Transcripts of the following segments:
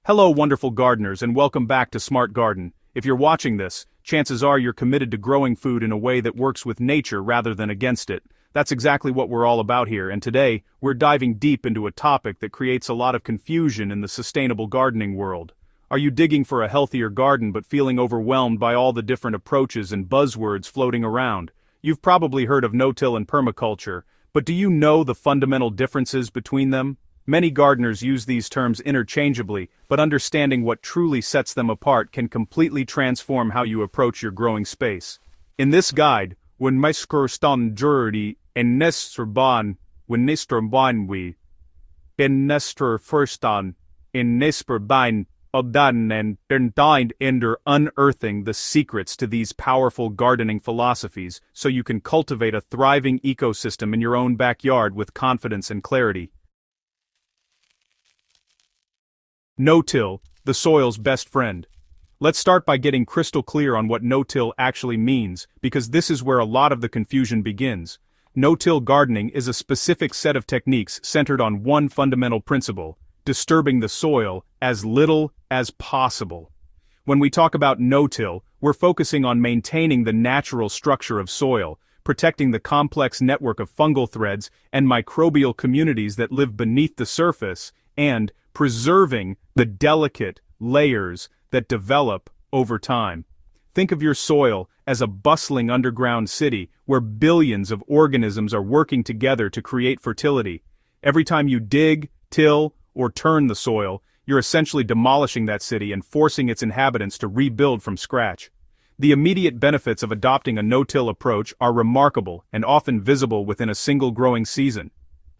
Hello wonderful gardeners and welcome back to Smart Garden. If you're watching this, chances are you're committed to growing food in a way that works with nature rather than against it. That's exactly what we're all about here, and today, we're diving deep into a topic that creates a lot of confusion in the sustainable gardening world. Are you digging for a healthier garden but feeling overwhelmed by all the different approaches and buzzwords floating around? You've probably heard of no-till and permaculture, but do you know the fundamental differences between them? Many gardeners use these terms interchangeably, but understanding what truly sets them apart can completely transform how you approach your growing space. In this guide, when stan juri en nestorban, when nestorbanwi, en nestor firstan, in nesperbine, odan and dined ender unearthing the secrets to these powerful gardening philosophies so you can cultivate a thriving ecosystem in your own backyard with confidence and clarity. No-till, the soil's best friend. Let's start by getting crystal clear on what no-till actually means, because this is where a lot of the confusion begins. No-till gardening is a specific set of techniques centered on one fundamental principle: disturbing the soil as little as possible. When we talk about no-till, we're focusing on maintaining the natural structure of soil, protecting the complex network of fungal threads and microbial communities that live beneath the surface, and preserving the delicate layers that develop over time. Think of your soil as a bustling underground city where billions of organisms are working together to create fertility. Every time you dig, till, or turn the soil, you're essentially demolishing that city and forcing its inhabitants to rebuild from scratch. The immediate benefits of adopting a no-till approach are remarkable and often visible within a single growing season.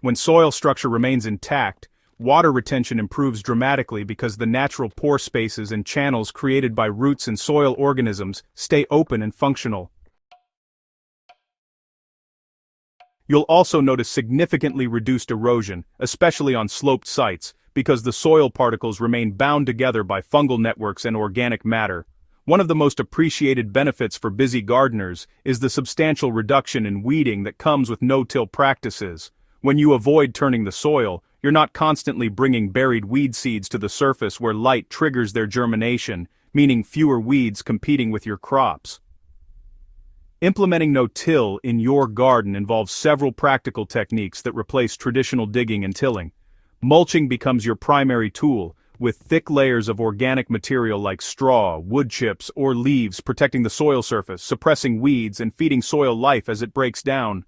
When soil structure remains intact, water retention improves dramatically because the natural pore spaces and channels created by roots and soil organisms stay open and functional. You'll also notice significantly reduced erosion, especially on sloped sites, because the soil particles remain bound together by fungal networks and organic matter. One of the most appreciated benefits for busy gardeners is the substantial reduction in weeding that comes with no-till practices. When you avoid turning the soil, you're not constantly bringing buried weed seeds to the surface where light triggers their germination, meaning fewer weeds competing with your crops. Implementing no-till in your garden involves several practical techniques that replace traditional digging and tilling. Mulching becomes your primary tool, with thick layers of organic material like straw, wood chips, or leaves protecting the soil surface, suppressing weeds and feeding soil life as it breaks down.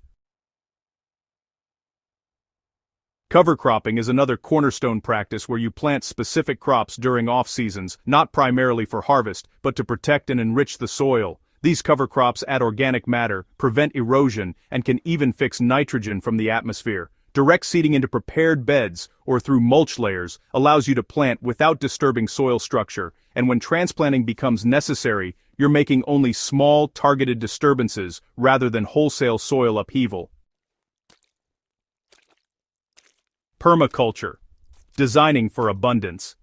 Cover cropping is another cornerstone practice where you plant specific crops during off-seasons, not primarily for harvest, but to protect and enrich the soil. These cover crops add organic matter, prevent erosion, and can even fix nitrogen from the atmosphere. Direct seeding into prepared beds, or through mulch layers, allows you to plant without disturbing soil structure, and when transplanting becomes necessary, you're making only small, targeted disturbances rather than wholesale soil upheaval. Permaculture. Designing for abundance.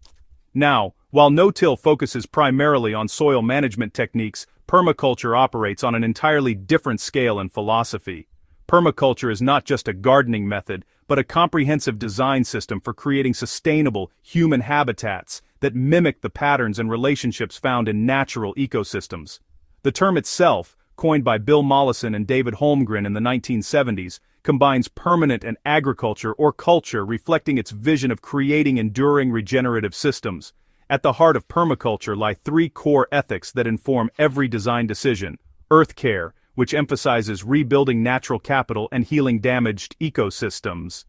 Now, while no-till focuses primarily on soil management techniques, permaculture operates on an entirely different scale and philosophy. Permaculture is not just a gardening method, but a comprehensive design system for creating sustainable, human habitats that mimic the patterns and relationships found in natural ecosystems. The term itself, coined by Bill Mollison and David Holmgren in the 1970s, combines permanent and agriculture or culture, reflecting its vision of creating enduring regenerative systems. At the heart of permaculture lie three core ethics that inform every design decision: earth care, which emphasizes rebuilding natural capital and healing damaged ecosystems;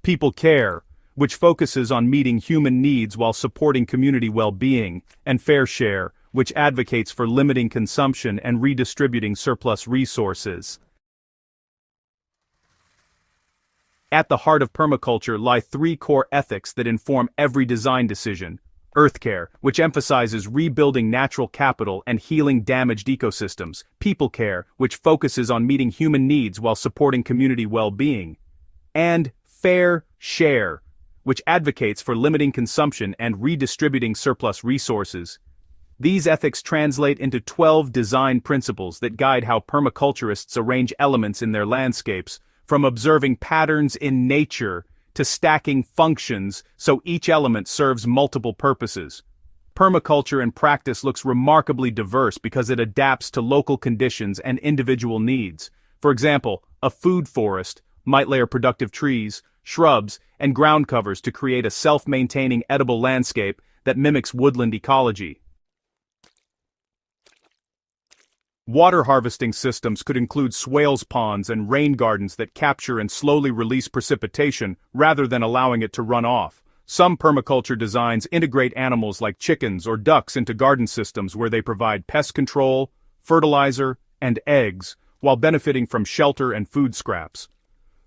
people care, which focuses on meeting human needs while supporting community well-being; and fair share, which advocates for limiting consumption and redistributing surplus resources. At the heart of permaculture lie three core ethics that inform every design decision: earth care, which emphasizes rebuilding natural capital and healing damaged ecosystems; people care, which focuses on meeting human needs while supporting community well-being; and fair share, which advocates for limiting consumption and redistributing surplus resources. These ethics translate into 12 design principles that guide how permaculturists arrange elements in their landscapes, from observing patterns in nature to stacking functions so each element serves multiple purposes. Permaculture in practice looks remarkably diverse because it adapts to local conditions and individual needs. For example, a food forest might layer productive trees, shrubs, and ground covers to create a self-maintaining edible landscape that mimics woodland ecology. Water harvesting systems could include swales ponds and rain gardens that capture and slowly release precipitation rather than allowing it to run off. Some permaculture designs integrate animals like chickens or ducks into garden systems where they provide pest control, fertilizer, and eggs, while benefiting from shelter and food scraps.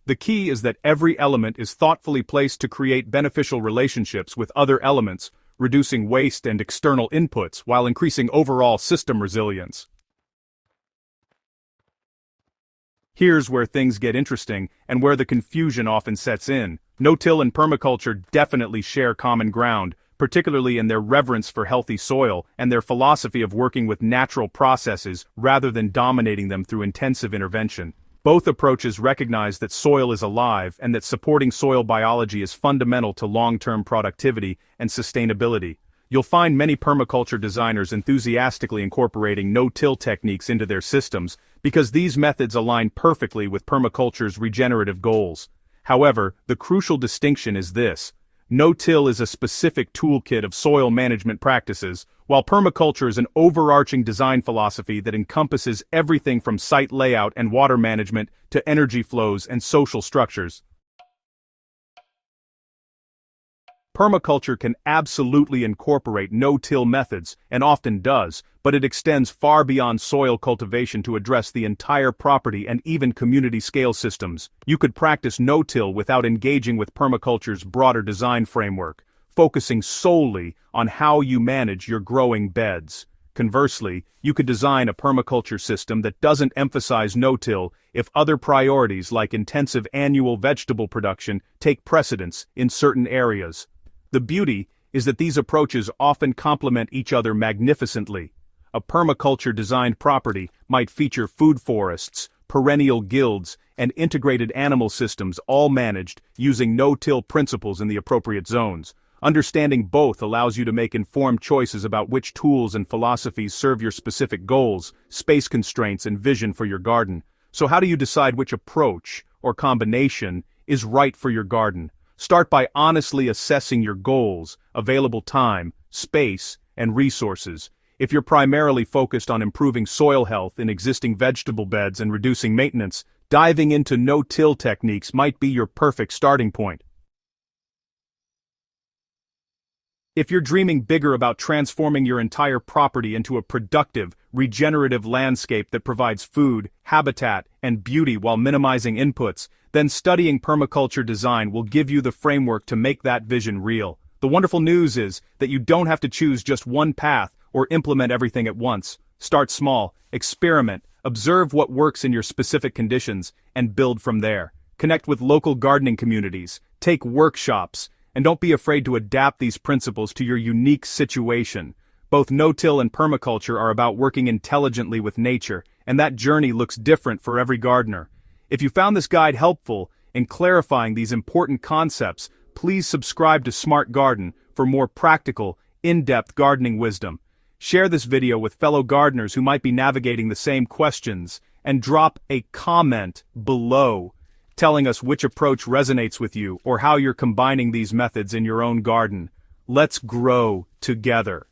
The key is that every element is thoughtfully placed to create beneficial relationships with other elements, reducing waste and external inputs while increasing overall system resilience. Here's where things get interesting and where the confusion often sets in. No-till and permaculture definitely share common ground, particularly in their reverence for healthy soil and their philosophy of working with natural processes rather than dominating them through intensive intervention. Both approaches recognize that soil is alive and that supporting soil biology is fundamental to long-term productivity and sustainability. You'll find many permaculture designers enthusiastically incorporating no-till techniques into their systems because these methods align perfectly with permaculture's regenerative goals. However, the crucial distinction is this: no-till is a specific toolkit of soil management practices, while permaculture is an overarching design philosophy that encompasses everything from site layout and water management to energy flows and social structures. Permaculture can absolutely incorporate no-till methods, and often does, but it extends far beyond soil cultivation to address the entire property and even community-scale systems. You could practice no-till without engaging with permaculture's broader design framework, focusing solely on how you manage your growing beds. Conversely, you could design a permaculture system that doesn't emphasize no-till if other priorities like intensive annual vegetable production take precedence in certain areas. The beauty is that these approaches often complement each other magnificently. A permaculture-designed property might feature food forests, perennial guilds, and integrated animal systems all managed using no-till principles in the appropriate zones. Understanding both allows you to make informed choices about which tools and philosophies serve your specific goals, space constraints, and vision for your garden. So how do you decide which approach, or combination, is right for your garden? Start by honestly assessing your goals, available time, space, and resources. If you're primarily focused on improving soil health in existing vegetable beds and reducing maintenance, diving into no-till techniques might be your perfect starting point. If you're dreaming bigger about transforming your entire property into a productive, regenerative landscape that provides food, habitat, and beauty while minimizing inputs, then studying permaculture design will give you the framework to make that vision real. The wonderful news is that you don't have to choose just one path or implement everything at once. Start small, experiment, observe what works in your specific conditions, and build from there. Connect with local gardening communities, take workshops, and don't be afraid to adapt these principles to your unique situation. Both no-till and permaculture are about working intelligently with nature, and that journey looks different for every gardener. If you found this guide helpful in clarifying these important concepts, please subscribe to Smart Garden for more practical, in-depth gardening wisdom. Share this video with fellow gardeners who might be navigating the same questions, and drop a comment below telling us which approach resonates with you or how you're combining these methods in your own garden. Let's grow together.